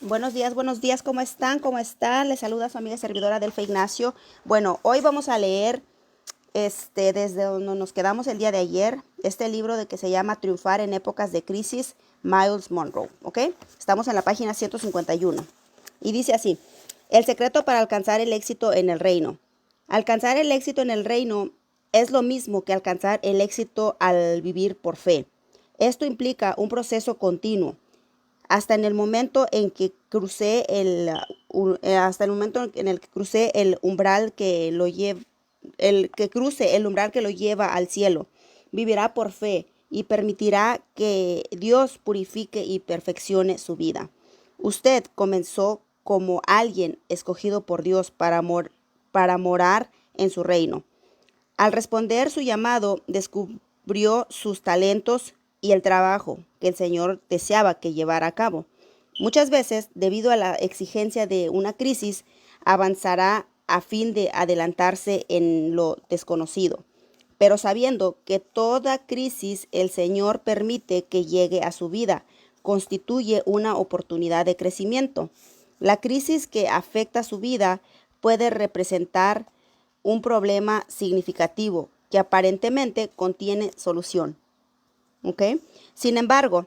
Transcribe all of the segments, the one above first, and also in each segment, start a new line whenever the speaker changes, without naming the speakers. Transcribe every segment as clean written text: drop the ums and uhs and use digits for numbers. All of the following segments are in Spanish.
Buenos días, ¿cómo están? ¿Cómo están? Les saluda su amiga servidora Delfa Ignacio. Bueno, hoy vamos a leer desde donde nos quedamos el día de ayer, este libro de que se llama Triunfar en épocas de crisis, Miles Monroe, ¿ok? Estamos en la página 151 y dice así: el secreto para alcanzar el éxito en el reino. Alcanzar el éxito en el reino es lo mismo que alcanzar el éxito al vivir por fe. Esto implica un proceso continuo hasta en el momento en que crucé hasta el momento en el que crucé el umbral que lo lleva, el que cruce el umbral que lo lleva al cielo. Vivirá por fe y permitirá que Dios purifique y perfeccione su vida. Usted comenzó como alguien escogido por Dios para morar en su reino. Al responder su llamado, descubrió sus talentos y el trabajo que el Señor deseaba que llevara a cabo. Muchas veces, debido a la exigencia de una crisis, avanzará a fin de adelantarse en lo desconocido, pero sabiendo que toda crisis el Señor permite que llegue a su vida, constituye una oportunidad de crecimiento. La crisis que afecta su vida puede representar un problema significativo que aparentemente contiene solución. ¿Ok? Sin embargo,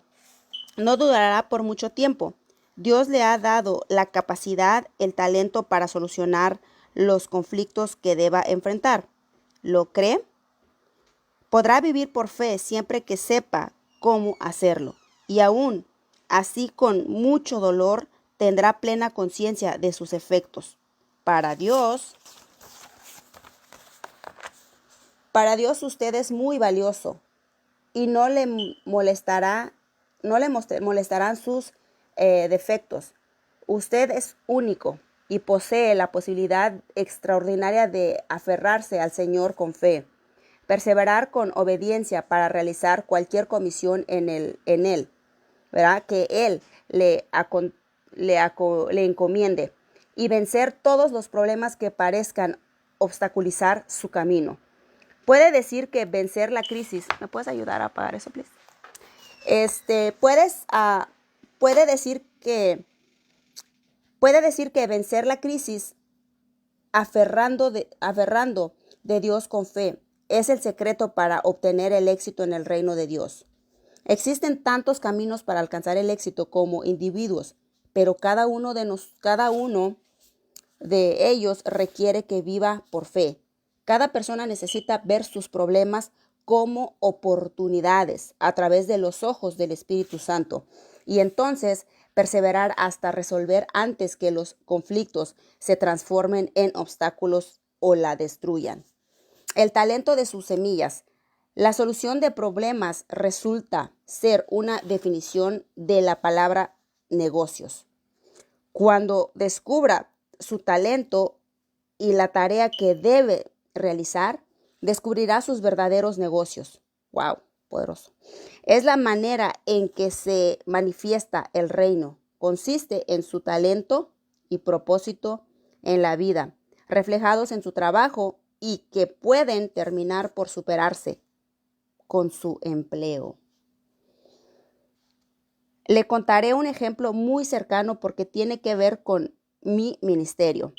no durará por mucho tiempo. Dios le ha dado la capacidad, el talento para solucionar los conflictos que deba enfrentar. ¿Lo cree? Podrá vivir por fe siempre que sepa cómo hacerlo. Y aún así, con mucho dolor, tendrá plena conciencia de sus efectos. Para Dios, para Dios usted es muy valioso y no le molestarán sus defectos. Usted es único y posee la posibilidad extraordinaria de aferrarse al Señor con fe, perseverar con obediencia para realizar cualquier comisión en él, ¿verdad? Que Él le encomiende y vencer todos los problemas que parezcan obstaculizar su camino. Puede decir que vencer la crisis. ¿Me puedes ayudar a apagar eso, please? Puede decir que vencer la crisis aferrando de Dios con fe es el secreto para obtener el éxito en el reino de Dios. Existen tantos caminos para alcanzar el éxito como individuos, pero cada uno de ellos requiere que viva por fe. Cada persona necesita ver sus problemas como oportunidades a través de los ojos del Espíritu Santo y entonces perseverar hasta resolver antes que los conflictos se transformen en obstáculos o la destruyan. El talento de sus semillas. La solución de problemas resulta ser una definición de la palabra negocios. Cuando descubra su talento y la tarea que debe realizar, descubrirá sus verdaderos negocios. ¡Wow! Poderoso. Es la manera en que se manifiesta el reino. Consiste en su talento y propósito en la vida, reflejados en su trabajo y que pueden terminar por superarse con su empleo. Le contaré un ejemplo muy cercano porque tiene que ver con mi ministerio.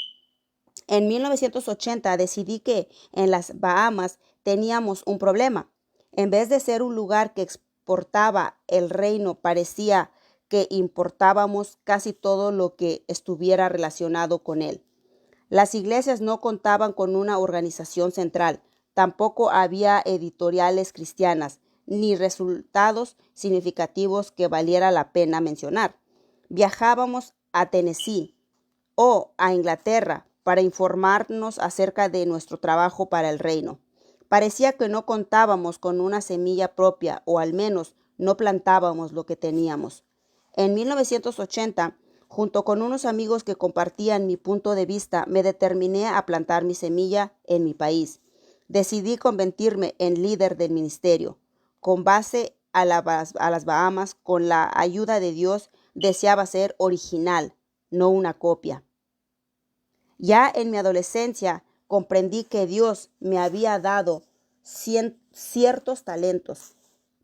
En 1980 decidí que en las Bahamas teníamos un problema. En vez de ser un lugar que exportaba el reino, parecía que importábamos casi todo lo que estuviera relacionado con él. Las iglesias no contaban con una organización central, tampoco había editoriales cristianas, ni resultados significativos que valiera la pena mencionar. Viajábamos a Tennessee o a Inglaterra para informarnos acerca de nuestro trabajo para el reino. Parecía que no contábamos con una semilla propia, o al menos no plantábamos lo que teníamos. En 1980, junto con unos amigos que compartían mi punto de vista, me determiné a plantar mi semilla en mi país. Decidí convertirme en líder del ministerio. Con base a las Bahamas, con la ayuda de Dios, deseaba ser original, no una copia. Ya en mi adolescencia comprendí que Dios me había dado ciertos talentos.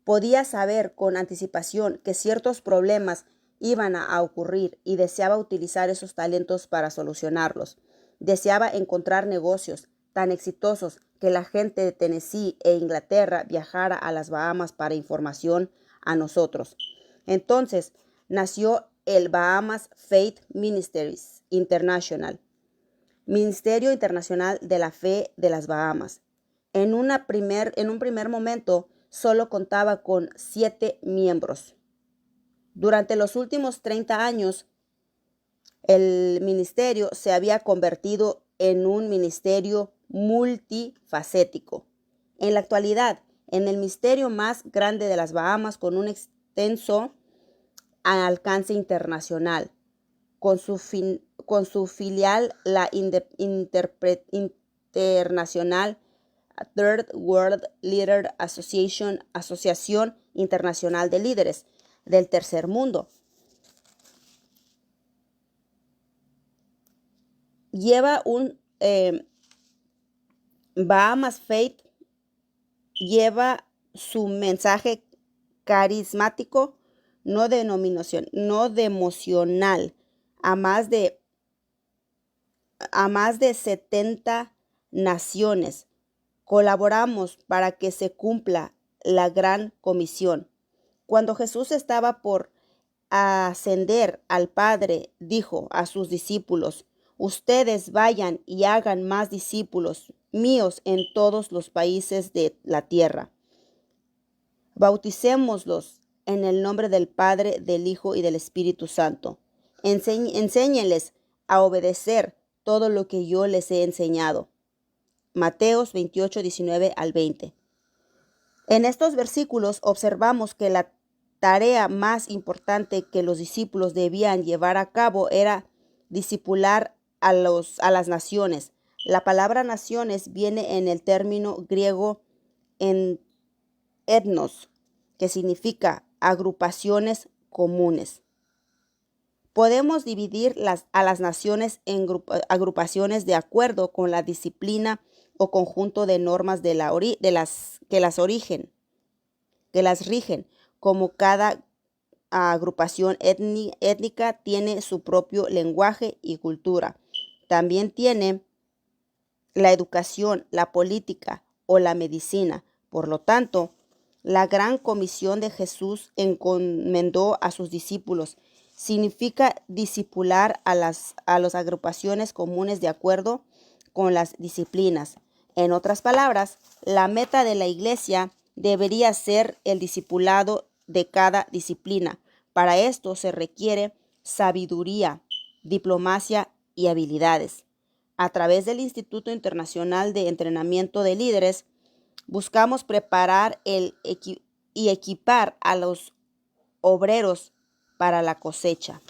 Podía saber con anticipación que ciertos problemas iban a ocurrir y deseaba utilizar esos talentos para solucionarlos. Deseaba encontrar negocios tan exitosos que la gente de Tennessee e Inglaterra viajara a las Bahamas para información a nosotros. Entonces nació el Bahamas Faith Ministries International, Ministerio Internacional de la Fe de las Bahamas. En un primer momento solo contaba con 7 miembros. Durante los últimos 30 años, el ministerio se había convertido en un ministerio multifacético. En la actualidad, en el ministerio más grande de las Bahamas, con un extenso alcance internacional, con su filial, la Internacional Third World Leader Association, Asociación Internacional de Líderes del Tercer Mundo. Lleva Bahamas Faith lleva su mensaje carismático, no democional, a más de 70 naciones. Colaboramos para que se cumpla la gran comisión. Cuando Jesús estaba por ascender al Padre, dijo a sus discípulos: ustedes vayan y hagan más discípulos míos en todos los países de la tierra. Bauticémoslos en el nombre del Padre, del Hijo y del Espíritu Santo. Enséñenles a obedecer todo lo que yo les he enseñado. Mateos 28, 19 al 20. En estos versículos observamos que la tarea más importante que los discípulos debían llevar a cabo era discipular a las naciones. La palabra naciones viene en el término griego etnos, que significa agrupaciones comunes. Podemos dividir a las naciones en agrupaciones de acuerdo con la disciplina o conjunto de normas que las rigen, como cada agrupación étnica tiene su propio lenguaje y cultura. También tiene la educación, la política o la medicina. Por lo tanto, la gran comisión de Jesús encomendó a sus discípulos. Significa discipular a las agrupaciones comunes de acuerdo con las disciplinas. En otras palabras, la meta de la iglesia debería ser el discipulado de cada disciplina. Para esto se requiere sabiduría, diplomacia y habilidades. A través del Instituto Internacional de Entrenamiento de Líderes, buscamos preparar y equipar a los obreros para la cosecha.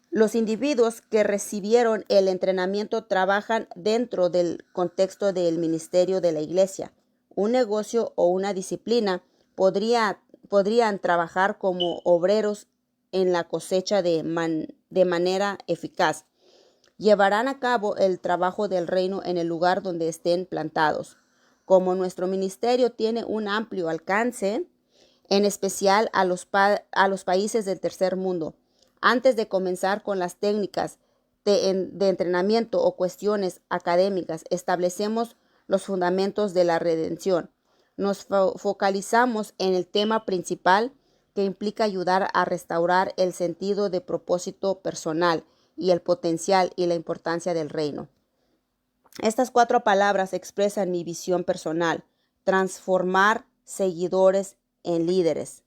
Los individuos que recibieron el entrenamiento trabajan dentro del contexto del ministerio de la iglesia. Un negocio o una disciplina podrían trabajar como obreros en la cosecha de manera eficaz. Llevarán a cabo el trabajo del reino en el lugar donde estén plantados. Como nuestro ministerio tiene un amplio alcance, en especial a los países del tercer mundo, antes de comenzar con las técnicas de entrenamiento o cuestiones académicas, establecemos los fundamentos de la redención. Nos focalizamos en el tema principal, que implica ayudar a restaurar el sentido de propósito personal y el potencial y la importancia del reino. Estas 4 palabras expresan mi visión personal: transformar seguidores en líderes.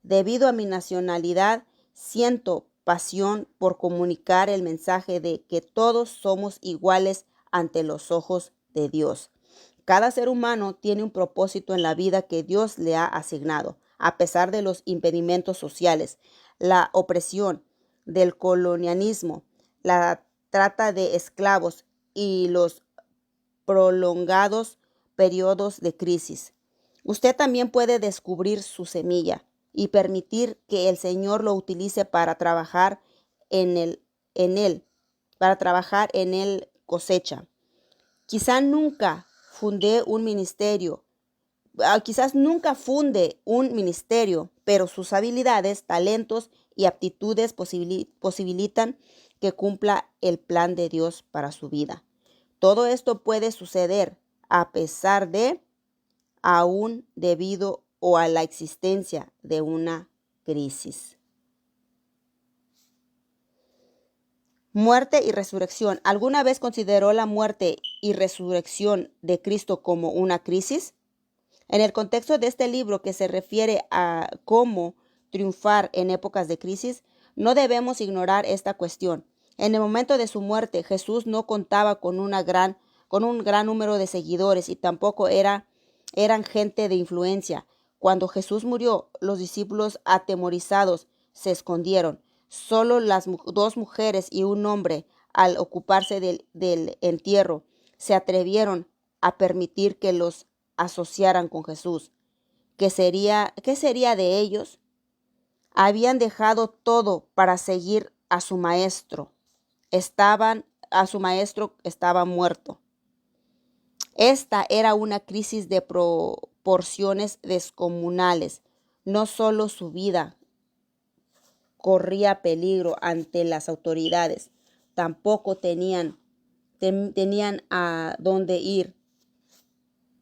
Debido a mi nacionalidad, siento pasión por comunicar el mensaje de que todos somos iguales ante los ojos de Dios. Cada ser humano tiene un propósito en la vida que Dios le ha asignado, a pesar de los impedimentos sociales, la opresión del colonialismo, la trata de esclavos y los prolongados periodos de crisis. Usted también puede descubrir su semilla y permitir que el Señor lo utilice para trabajar en él cosecha. Quizá nunca fundé un ministerio, quizás nunca funde un ministerio, pero sus habilidades, talentos y aptitudes posibilitan que cumpla el plan de Dios para su vida. Todo esto puede suceder a pesar de, aún debido o a la existencia de una crisis. Muerte y resurrección. ¿Alguna vez consideró la muerte y resurrección de Cristo como una crisis? En el contexto de este libro, que se refiere a cómo triunfar en épocas de crisis, no debemos ignorar esta cuestión. En el momento de su muerte, Jesús no contaba con un gran número de seguidores y tampoco eran gente de influencia. Cuando Jesús murió, los discípulos atemorizados se escondieron. Solo las dos mujeres y un hombre, al ocuparse del entierro, se atrevieron a permitir que los asociaran con Jesús. ¿Qué sería de ellos? Habían dejado todo para seguir a su maestro. Su maestro estaba muerto. Esta era una crisis de proporciones descomunales. No solo su vida corría peligro ante las autoridades, tampoco tenían a dónde ir.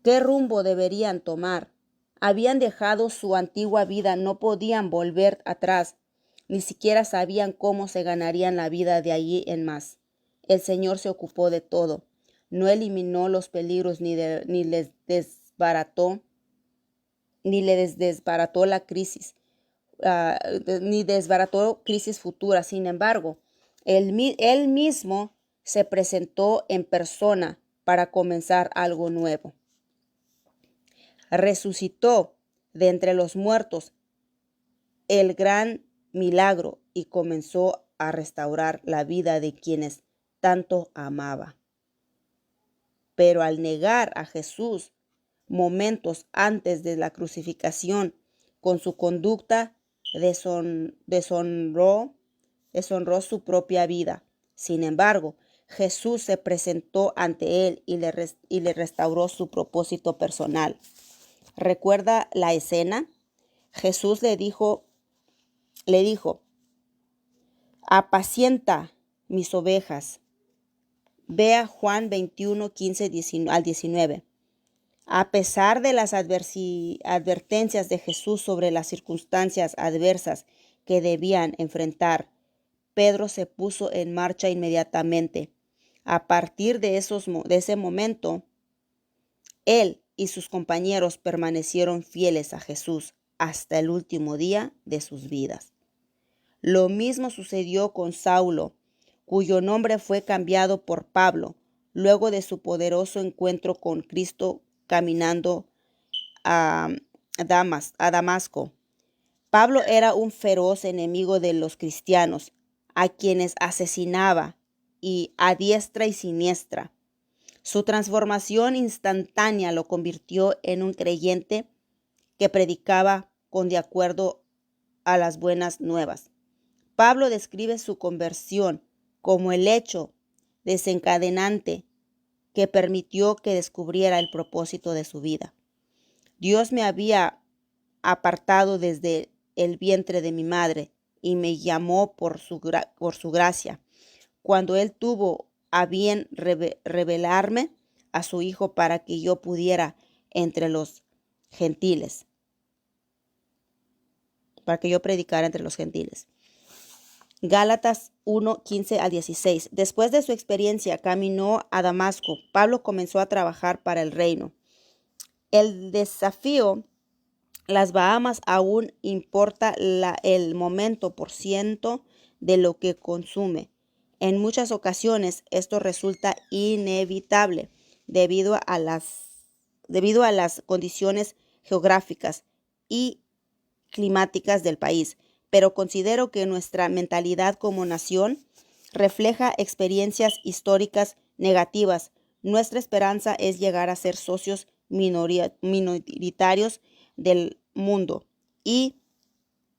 ¿Qué rumbo deberían tomar? Habían dejado su antigua vida, no podían volver atrás, ni siquiera sabían cómo se ganarían la vida de allí en más. El Señor se ocupó de todo. No eliminó los peligros ni les desbarató la crisis, ni desbarató crisis futuras. Sin embargo, él mismo se presentó en persona para comenzar algo nuevo. Resucitó de entre los muertos, el gran milagro, y comenzó a restaurar la vida de quienes tanto amaba. Pero al negar a Jesús momentos antes de la crucificación, con su conducta deshonró su propia vida. Sin embargo, Jesús se presentó ante él y le restauró su propósito personal. ¿Recuerda la escena? Jesús le dijo, apacienta mis ovejas. Vea Juan 21, 15 al 19. A pesar de las advertencias de Jesús sobre las circunstancias adversas que debían enfrentar, Pedro se puso en marcha inmediatamente. A partir de ese momento, él y sus compañeros permanecieron fieles a Jesús hasta el último día de sus vidas. Lo mismo sucedió con Saulo, cuyo nombre fue cambiado por Pablo, luego de su poderoso encuentro con Cristo caminando a Damasco. Pablo era un feroz enemigo de los cristianos, a quienes asesinaba a diestra y siniestra. Su transformación instantánea lo convirtió en un creyente que predicaba de acuerdo a las buenas nuevas. Pablo describe su conversión como el hecho desencadenante que permitió que descubriera el propósito de su vida. Dios me había apartado desde el vientre de mi madre y me llamó por su gracia, cuando Él tuvo a bien revelarme a su Hijo para que yo pudiera entre los gentiles, para que yo predicara entre los gentiles. Gálatas 1, 15 al 16. Después de su experiencia, caminó a Damasco. Pablo comenzó a trabajar para el reino. El desafío, las Bahamas aún importa el momento por ciento de lo que consume. En muchas ocasiones esto resulta inevitable debido a las condiciones geográficas y climáticas del país. Pero considero que nuestra mentalidad como nación refleja experiencias históricas negativas. Nuestra esperanza es llegar a ser socios minoritarios del mundo y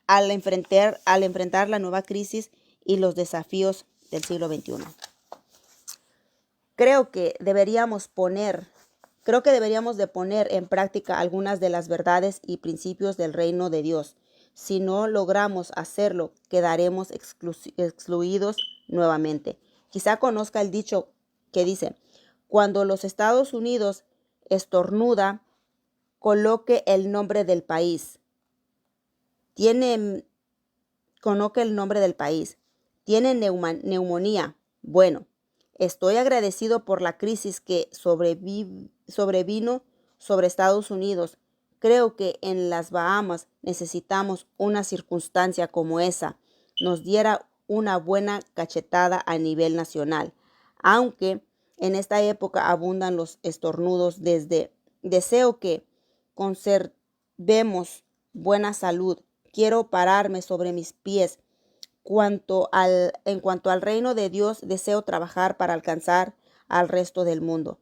al enfrentar la nueva crisis y los desafíos del siglo XXI. Creo que deberíamos poner Creo que deberíamos de poner en práctica algunas de las verdades y principios del reino de Dios. Si no logramos hacerlo, quedaremos excluidos nuevamente. Quizá conozca el dicho que dice, cuando los Estados Unidos estornuda, coloque el nombre del país. Coloque el nombre del país. Tiene neumonía. Bueno, estoy agradecido por la crisis que sobrevino sobre Estados Unidos. Creo que en las Bahamas necesitamos una circunstancia como esa. Nos diera una buena cachetada a nivel nacional. Aunque en esta época abundan los estornudos, deseo que conservemos buena salud. Quiero pararme sobre mis pies. En cuanto al reino de Dios, deseo trabajar para alcanzar al resto del mundo.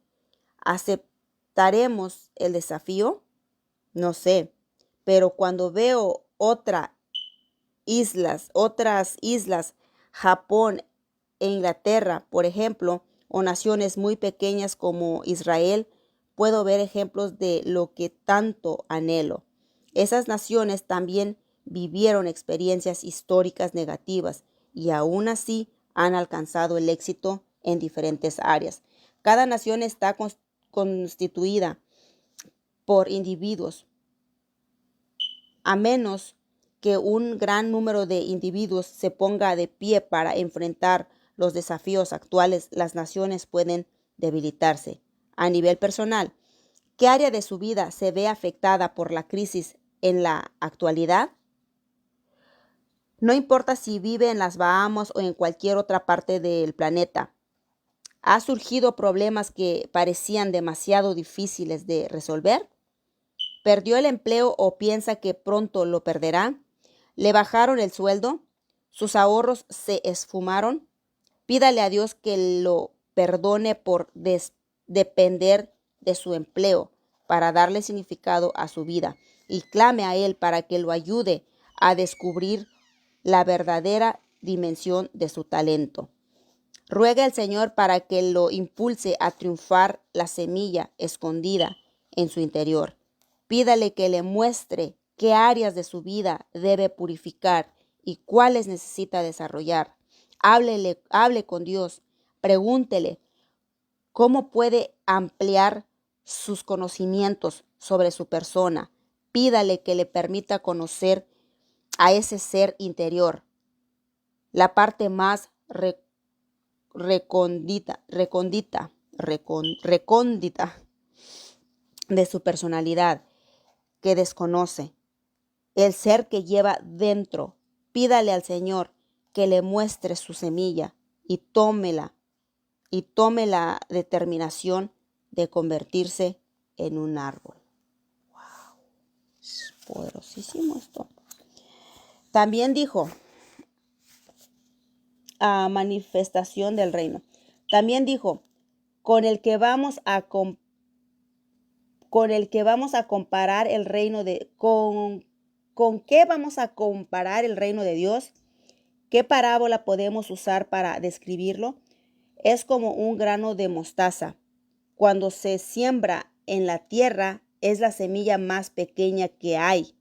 ¿Aceptaremos el desafío? No sé, pero cuando veo otras islas, Japón e Inglaterra, por ejemplo, o naciones muy pequeñas como Israel, puedo ver ejemplos de lo que tanto anhelo. Esas naciones también vivieron experiencias históricas negativas y aún así han alcanzado el éxito en diferentes áreas. Cada nación está constituida por individuos, a menos que un gran número de individuos se ponga de pie para enfrentar los desafíos actuales, las naciones pueden debilitarse. A nivel personal, ¿qué área de su vida se ve afectada por la crisis en la actualidad? No importa si vive en las Bahamas o en cualquier otra parte del planeta. ¿Ha surgido problemas que parecían demasiado difíciles de resolver? ¿Perdió el empleo o piensa que pronto lo perderá? ¿Le bajaron el sueldo? ¿Sus ahorros se esfumaron? Pídale a Dios que lo perdone por depender de su empleo para darle significado a su vida y clame a Él para que lo ayude a descubrir la verdadera dimensión de su talento. Ruega al Señor para que lo impulse a triunfar la semilla escondida en su interior. Pídale que le muestre qué áreas de su vida debe purificar y cuáles necesita desarrollar. Hable con Dios, pregúntele cómo puede ampliar sus conocimientos sobre su persona. Pídale que le permita conocer a ese ser interior, la parte más recóndita de su personalidad que desconoce, el ser que lleva dentro. Pídale al Señor que le muestre su semilla y tome la determinación de convertirse en un árbol. Wow, es poderosísimo esto. También dijo, a manifestación del reino. También dijo, con el que vamos a comparar el reino de ¿con qué vamos a comparar el reino de Dios? ¿Qué parábola podemos usar para describirlo? Es como un grano de mostaza. Cuando se siembra en la tierra, es la semilla más pequeña que hay,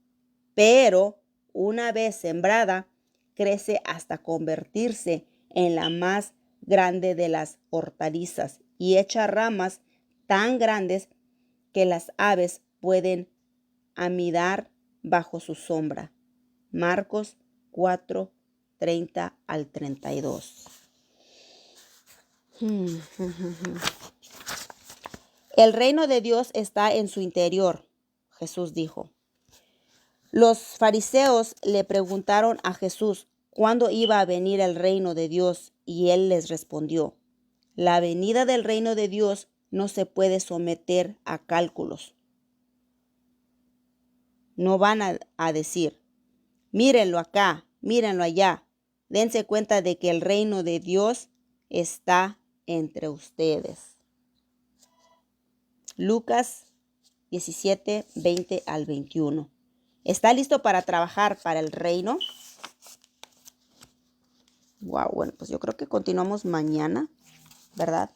pero una vez sembrada, crece hasta convertirse en la más grande de las hortalizas y echa ramas tan grandes que las aves pueden anidar bajo su sombra. Marcos 4, 30 al 32. El reino de Dios está en su interior, Jesús dijo. Los fariseos le preguntaron a Jesús cuándo iba a venir el reino de Dios y él les respondió, la venida del reino de Dios no se puede someter a cálculos. No van a decir, mírenlo acá, mírenlo allá. Dense cuenta de que el reino de Dios está entre ustedes. Lucas 17, 20 al 21. ¿Está listo para trabajar para el reino? Wow, bueno, pues yo creo que continuamos mañana, ¿verdad?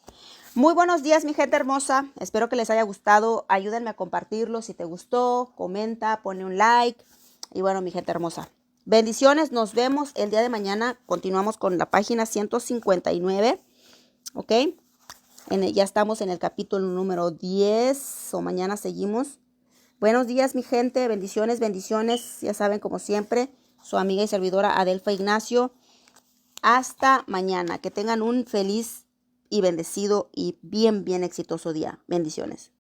Muy buenos días, mi gente hermosa. Espero que les haya gustado. Ayúdenme a compartirlo. Si te gustó, comenta, pone un like. Y bueno, mi gente hermosa. Bendiciones. Nos vemos el día de mañana. Continuamos con la página 159. ¿Ok? Ya estamos en el capítulo número 10. O mañana seguimos. Buenos días, mi gente. Bendiciones, bendiciones. Ya saben, como siempre, su amiga y servidora Adelfa Ignacio. Hasta mañana. Que tengan un feliz y bendecido y bien exitoso día. Bendiciones.